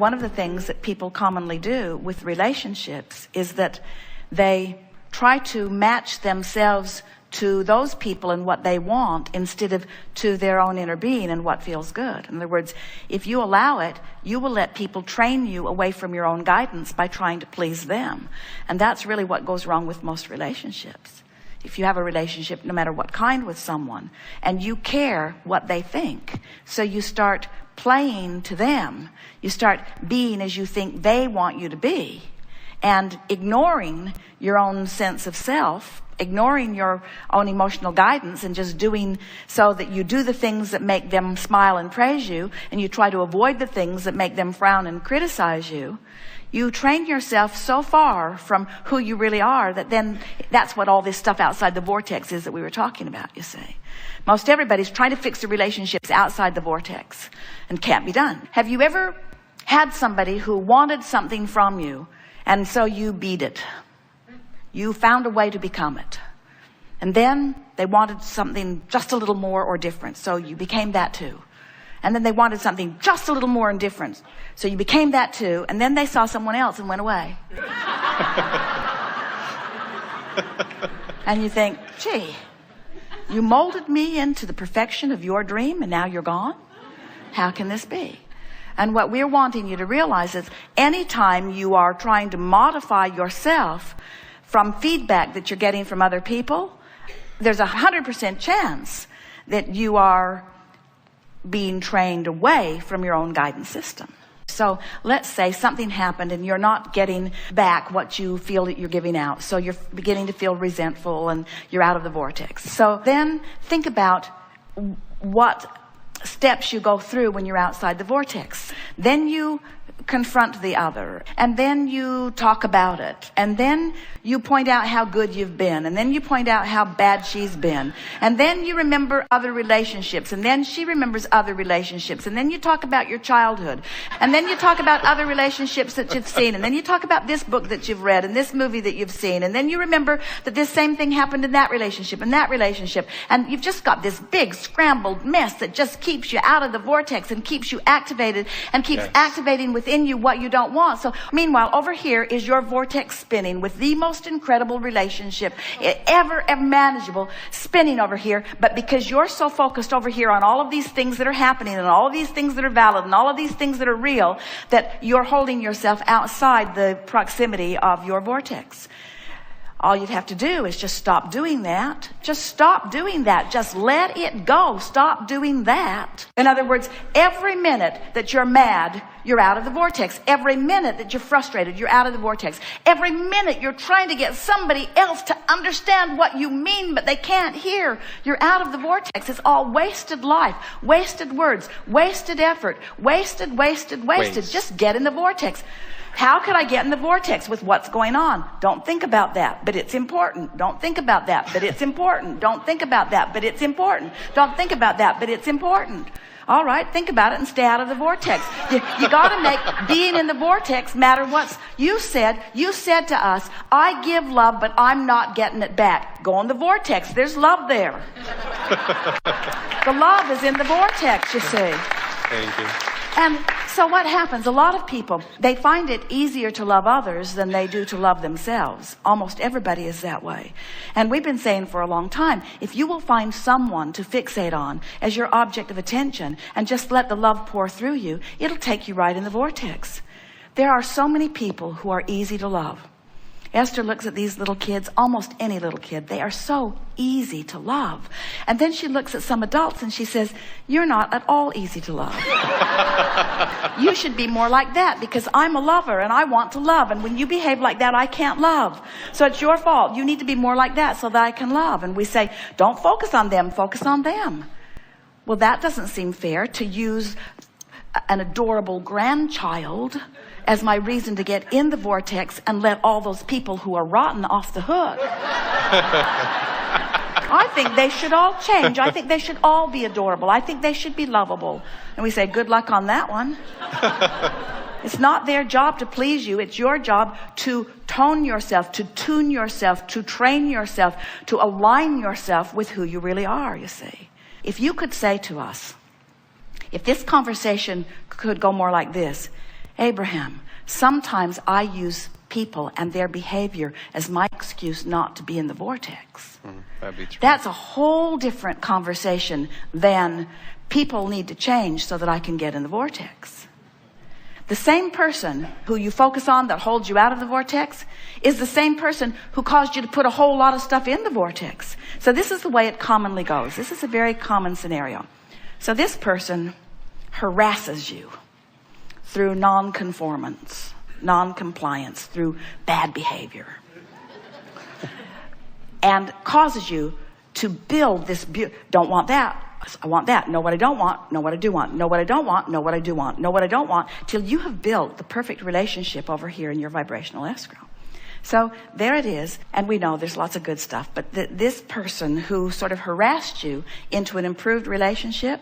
one of the things that people commonly do with relationships is that they try to match themselves to those people and what they want instead of to their own inner being and what feels good. In other words, if you allow it, you will let people train you away from your own guidance by trying to please them. And that's really what goes wrong with most relationships. If you have a relationship, no matter what kind, with someone, and you care what they think, so you start playing to them, you start being as you think they want you to be, and ignoring your own sense of self, ignoring your own emotional guidance, and just doing so that you do the things that make them smile and praise you, and you try to avoid the things that make them frown and criticize you. You train yourself so far from who you really are that then that's what all this stuff outside the vortex is that we were talking about, you see. Most everybody's trying to fix the relationships outside the vortex and can't be done. Have you ever had somebody who wanted something from you, and so you beat it? You found a way to become it. And then they wanted something just a little more or different, so you became that too. And then they wanted something just a little more and different, so you became that too. And then they saw someone else and went away. And you think, gee, you molded me into the perfection of your dream and now you're gone? How can this be? And what we're wanting you to realize is anytime you are trying to modify yourself from feedback that you're getting from other people, there's 100% chance that you are being trained away from your own guidance system. So let's say something happened and you're not getting back what you feel that you're giving out. So you're beginning to feel resentful and you're out of the vortex. So then think about what steps you go through when you're outside the vortex. Then you confront the other, and then you talk about it, and then you point out how good you've been, and then you point out how bad she's been, and then you remember other relationships, and then she remembers other relationships, and then you talk about your childhood, and then you talk about other relationships that you've seen, and then you talk about this book that you've read and this movie that you've seen, and then you remember that this same thing happened in that relationship and that relationship, and you've just got this big scrambled mess that just keeps you out of the vortex and keeps you activated and keeps activating within you what you don't want. So meanwhile, over here is your vortex spinning with the most incredible relationship ever manageable, spinning over here. But because you're so focused over here on all of these things that are happening and all of these things that are valid and all of these things that are real, that you're holding yourself outside the proximity of your vortex. All you'd have to do is just stop doing that. Just stop doing that. Just let it go. Stop doing that. In other words, every minute that you're mad, you're out of the vortex. Every minute that you're frustrated, you're out of the vortex. Every minute you're trying to get somebody else to understand what you mean, but they can't hear, you're out of the vortex. It's all wasted life, wasted words, wasted effort, wasted. Just get in the vortex. How could I get in the vortex with what's going on? Don't think about that, but it's important. Don't think about that, but it's important. Don't think about that, but it's important. Don't think about that, but it's important. All right, think about it and stay out of the vortex. You got to make being in the vortex matter. What's you said to us, I give love, but I'm not getting it back. Go in the vortex. There's love there. The love is in the vortex, you see. Thank you. And so what happens? A lot of people, they find it easier to love others than they do to love themselves. Almost everybody is that way. And we've been saying for a long time, if you will find someone to fixate on as your object of attention and just let the love pour through you, it'll take you right in the vortex. There are so many people who are easy to love. Esther looks at these little kids, almost any little kid. They are so easy to love. And then she looks at some adults and she says, you're not at all easy to love. You should be more like that because I'm a lover and I want to love. And when you behave like that, I can't love. So it's your fault. You need to be more like that so that I can love. And we say, don't focus on them, focus on them. Well, that doesn't seem fair to use an adorable grandchild as my reason to get in the vortex and let all those people who are rotten off the hook. I think they should all change. I think they should all be adorable. I think they should be lovable. And we say, good luck on that one. It's not their job to please you. It's your job to tone yourself, to tune yourself, to train yourself, to align yourself with who you really are, you see. If you could say to us, if this conversation could go more like this, Abraham, sometimes I use people and their behavior as my excuse not to be in the vortex. That'd be true. That's a whole different conversation than people need to change so that I can get in the vortex. The same person who you focus on that holds you out of the vortex is the same person who caused you to put a whole lot of stuff in the vortex. So this is the way it commonly goes. This is a very common scenario. So this person harasses you through non-conformance, non-compliance, through bad behavior, and causes you to build this, don't want that, I want that, know what I don't want, know what I do want, know what I don't want, know what I do want, know what I don't want, till you have built the perfect relationship over here in your vibrational escrow. So there it is, and we know there's lots of good stuff, but this person who sort of harassed you into an improved relationship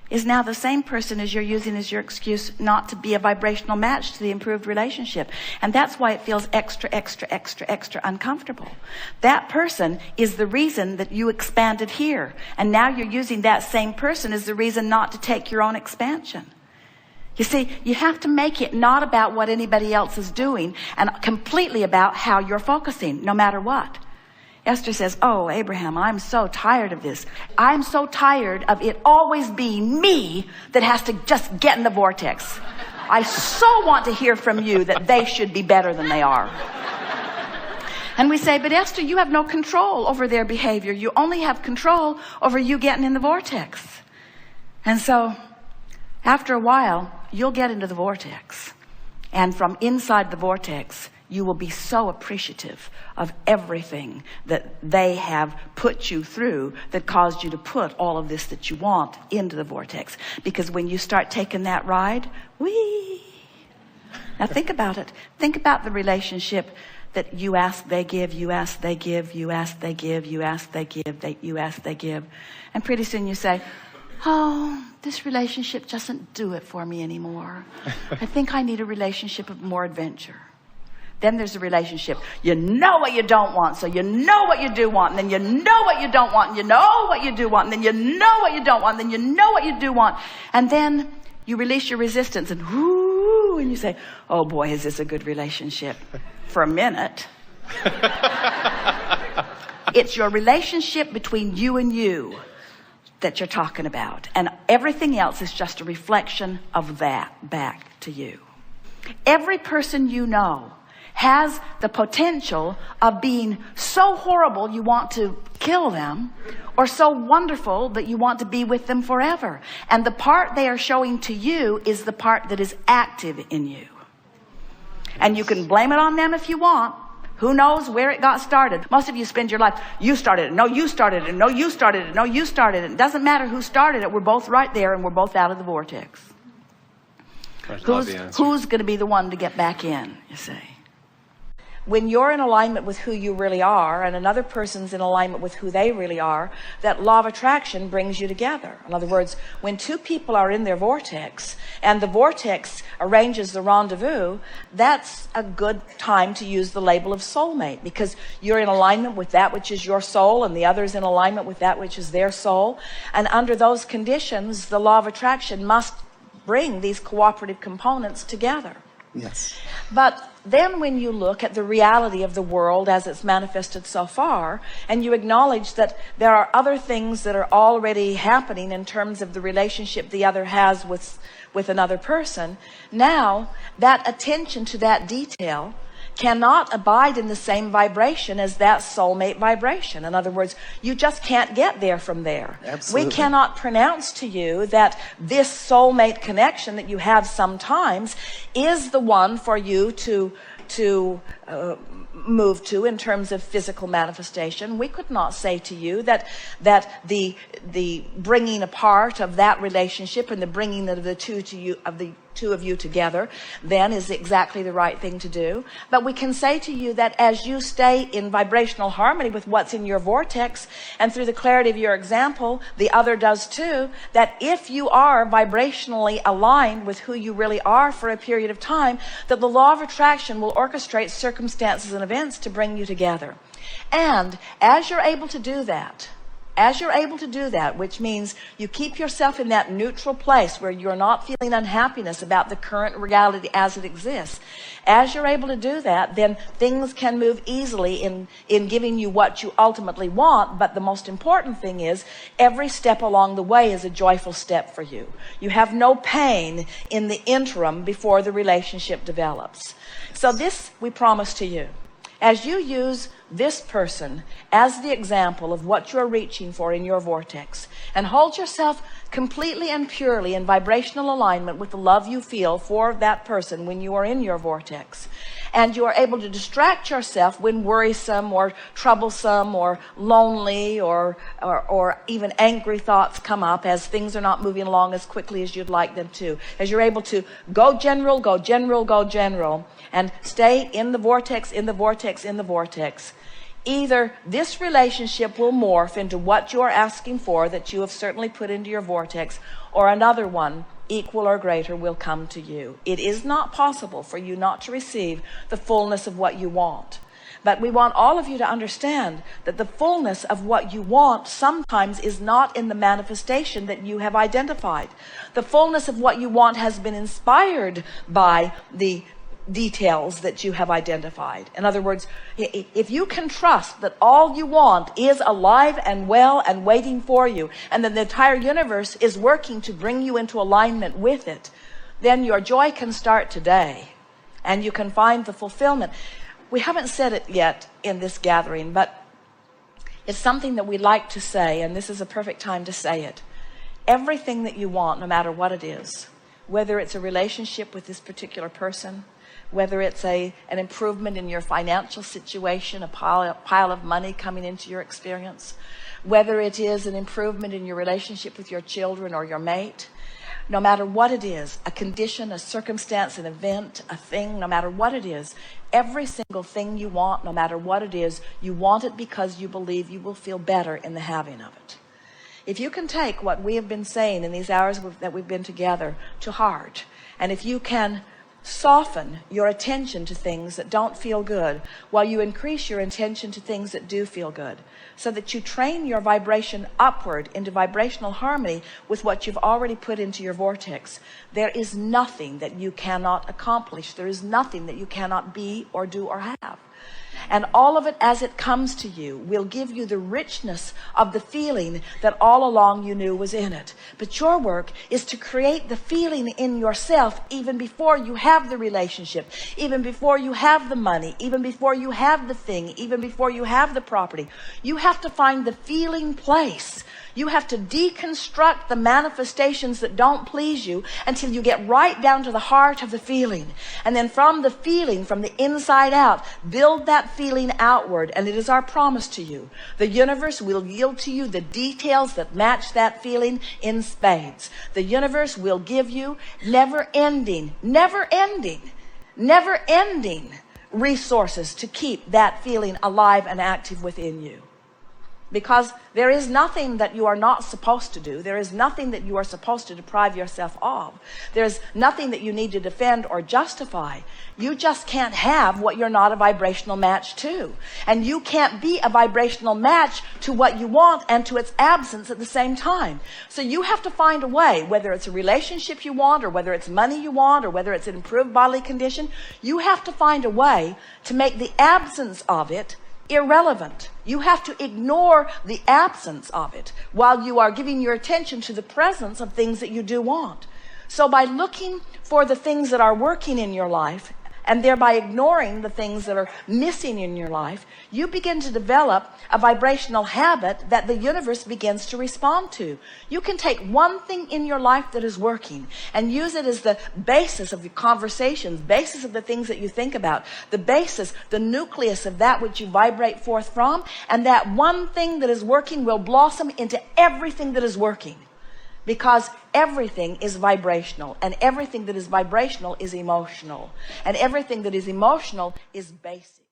is now the same person as you're using as your excuse not to be a vibrational match to the improved relationship. And that's why it feels extra uncomfortable. That person is the reason that you expanded here. And now you're using that same person as the reason not to take your own expansion. You see, you have to make it not about what anybody else is doing and completely about how you're focusing, no matter what. Esther says, oh, Abraham, I'm so tired of this. I'm so tired of it always being me that has to just get in the vortex. I so want to hear from you that they should be better than they are. And we say, but Esther, you have no control over their behavior. You only have control over you getting in the vortex. And so after a while, you'll get into the vortex. And from inside the vortex, you will be so appreciative of everything that they have put you through that caused you to put all of this that you want into the vortex. Because when you start taking that ride, whee! Now think about it. Think about the relationship that you ask, they give, you ask, they give, you ask, they give, you ask, they give, you ask, they give. And pretty soon you say, oh, this relationship doesn't do it for me anymore. I think I need a relationship of more adventure. Then there's a relationship. You know what you don't want, so you know what you do want, and then you know what you don't want, and you know what you do want, and then you know what you don't want, and then you know what you do want. And then you release your resistance, and whoo, and you say, oh boy, is this a good relationship? For a minute. It's your relationship between you and you that you're talking about. And everything else is just a reflection of that back to you. Every person you know has the potential of being so horrible you want to kill them, or so wonderful that you want to be with them forever. And the part they are showing to you is the part that is active in you. And you can blame it on them if you want. Who knows where it got started? Most of you spend your life, you started it, no, you started it, no, you started it, no, you started it. It doesn't matter who started it. We're both right there, and we're both out of the vortex. Who's going to be the one to get back in, you say? When you're in alignment with who you really are, and another person's in alignment with who they really are, that law of attraction brings you together. In other words, when two people are in their vortex, and the vortex arranges the rendezvous, that's a good time to use the label of soulmate, because you're in alignment with that which is your soul, and the other's in alignment with that which is their soul. And under those conditions, the law of attraction must bring these cooperative components together. Yes. But then when you look at the reality of the world as it's manifested so far, and you acknowledge that there are other things that are already happening in terms of the relationship the other has with another person, now that attention to that detail cannot abide in the same vibration as that soulmate vibration. In other words, you just can't get there from there. Absolutely. We cannot pronounce to you that this soulmate connection that you have sometimes is the one for you to move to in terms of physical manifestation. We could not say to you that the bringing apart of that relationship and the bringing of the two of you together then is exactly the right thing to do. But we can say to you that as you stay in vibrational harmony with what's in your vortex, and through the clarity of your example, the other does too, that if you are vibrationally aligned with who you really are for a period of time, that the law of attraction will orchestrate circumstances and events to bring you together. And as you're able to do that, As you're able to do that, which means you keep yourself in that neutral place where you're not feeling unhappiness about the current reality as it exists, as you're able to do that, then things can move easily in giving you what you ultimately want. But the most important thing is every step along the way is a joyful step for you. You have no pain in the interim before the relationship develops. So this we promise to you. As you use this person as the example of what you're reaching for in your vortex, and hold yourself completely and purely in vibrational alignment with the love you feel for that person when you are in your vortex, and you are able to distract yourself when worrisome or troublesome or lonely or even angry thoughts come up as things are not moving along as quickly as you'd like them to, as you're able to go general, go general, go general, and stay in the vortex, in the vortex, in the vortex. Either this relationship will morph into what you're asking for that you have certainly put into your vortex, or another one equal or greater will come to you. It is not possible for you not to receive the fullness of what you want. But we want all of you to understand that the fullness of what you want sometimes is not in the manifestation that you have identified. The fullness of what you want has been inspired by the details that you have identified. In other words, if you can trust that all you want is alive and well and waiting for you, and that the entire universe is working to bring you into alignment with it, then your joy can start today, and you can find the fulfillment. We haven't said it yet in this gathering, but it's something that we like to say, and this is a perfect time to say it. Everything that you want, no matter what it is, whether it's a relationship with this particular person, whether it's an improvement in your financial situation, a pile of money coming into your experience, whether it is an improvement in your relationship with your children or your mate, no matter what it is, a condition, a circumstance, an event, a thing, no matter what it is, every single thing you want, no matter what it is, you want it because you believe you will feel better in the having of it. If you can take what we have been saying in these hours that we've been together to heart, and if you can soften your attention to things that don't feel good while you increase your attention to things that do feel good, so that you train your vibration upward into vibrational harmony with what you've already put into your vortex, there is nothing that you cannot accomplish. There is nothing that you cannot be or do or have. And all of it as it comes to you will give you the richness of the feeling that all along you knew was in it. But your work is to create the feeling in yourself even before you have the relationship, even before you have the money, even before you have the thing, even before you have the property. You have to find the feeling place. You have to deconstruct the manifestations that don't please you until you get right down to the heart of the feeling. And then from the feeling, from the inside out, build that feeling outward. And it is our promise to you. The universe will yield to you the details that match that feeling in spades. The universe will give you never-ending resources to keep that feeling alive and active within you. Because there is nothing that you are not supposed to do. There is nothing that you are supposed to deprive yourself of. There's nothing that you need to defend or justify. You just can't have what you're not a vibrational match to. And you can't be a vibrational match to what you want and to its absence at the same time. So you have to find a way, whether it's a relationship you want, or whether it's money you want, or whether it's an improved bodily condition, you have to find a way to make the absence of it irrelevant. You have to ignore the absence of it while you are giving your attention to the presence of things that you do want. So by looking for the things that are working in your life and thereby ignoring the things that are missing in your life, you begin to develop a vibrational habit that the universe begins to respond to. You can take one thing in your life that is working and use it as the basis of your conversations, basis of the things that you think about, the basis, the nucleus of that which you vibrate forth from, and that one thing that is working will blossom into everything that is working. Because everything is vibrational, and everything that is vibrational is emotional, and everything that is emotional is basic.